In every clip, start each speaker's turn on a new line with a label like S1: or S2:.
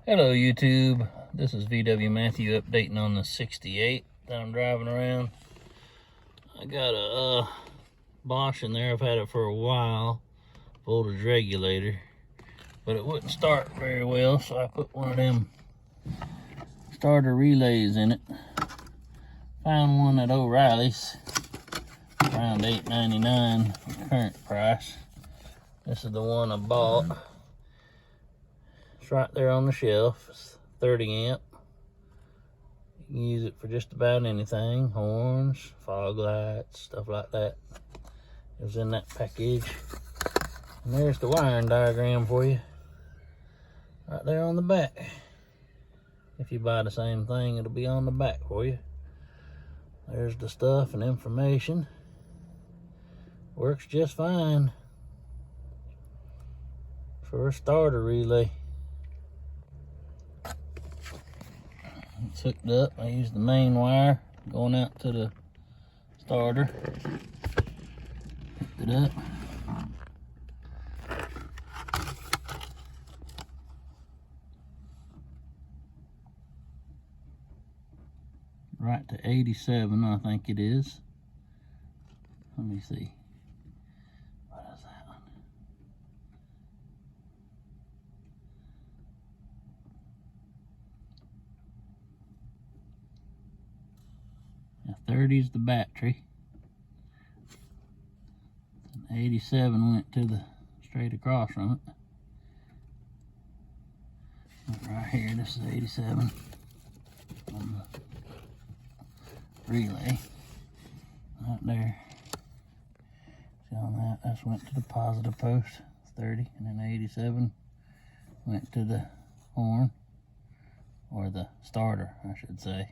S1: Hello YouTube, this is VW Matthew updating on the 68 that I'm driving around. I got a Bosch in there. I've had it for a while, voltage regulator, but it wouldn't start very well, so I put one of them starter relays in it. Found one at O'Reilly's, around $8.99 current price. This is the one I bought. It's right there on the shelf. It's 30 amp. You can use it for just about anything. Horns, fog lights, stuff like that. It was in that package. And there's the wiring diagram for you. Right there on the back. If you buy the same thing, it'll be on the back for you. There's the stuff and information. Works just fine for a starter relay. It's hooked up. I use the main wire going out to the starter. Hooked it up. Right to 87, I think it is. Let me see. What is that one? Now 30 is the battery. And 87 went to the straight across from it. Right here, this is 87 on the relay. Right there. See on that, that's went to the positive post, 30, and then 87 went to the horn, or the starter, I should say.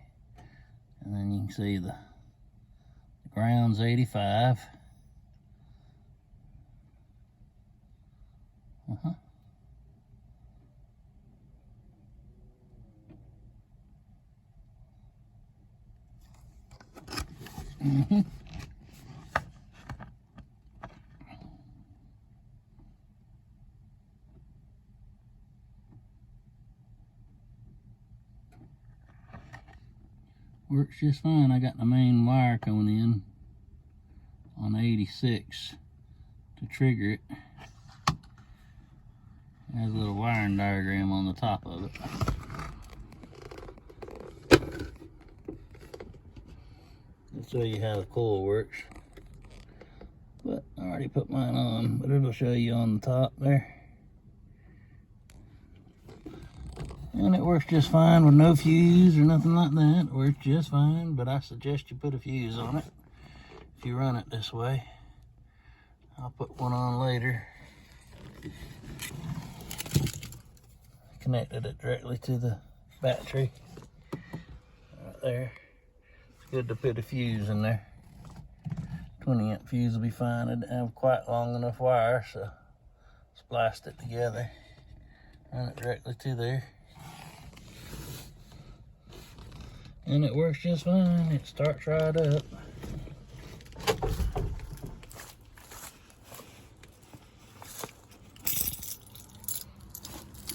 S1: And then you can see the ground's 85. Works just fine. I got the main wire coming in on 86 to trigger it. There's a little wiring diagram on the top of it. I'll show you how the coil works. But I already put mine on, but it'll show you on the top there. And it works just fine with no fuse or nothing like that. It works just fine, but I suggest you put a fuse on it if you run it this way. I'll put one on later. Connected it directly to the battery. Right there. It's good to put a fuse in there. 20 amp fuse will be fine. I didn't have quite long enough wire, so spliced it together. Run it directly to there. And it works just fine. It starts right up.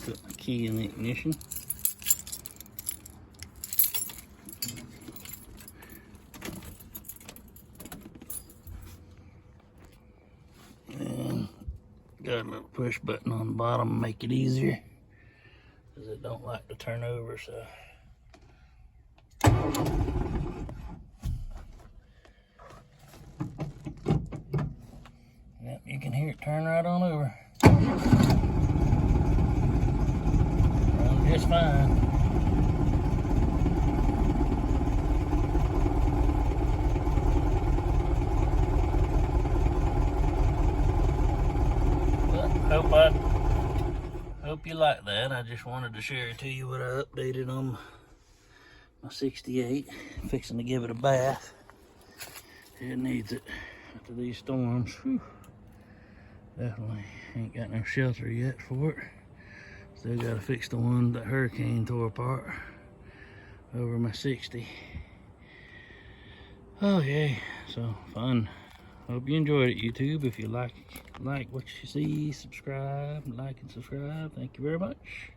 S1: Put my key in the ignition. And got a little push button on the bottom to make it easier, because it don't like to turn over, so. Yep, you can hear it turn right on over. Runs just fine. But hope you like that. I just wanted to share it to you what I updated on my 68. Fixing to give it a bath. It needs it after these storms. Whew. Definitely ain't got no shelter yet for it. Still gotta fix the one that hurricane tore apart over my 60. Okay, so fun. Hope you enjoyed it, YouTube. If you like what you see, subscribe, like and subscribe. Thank you very much.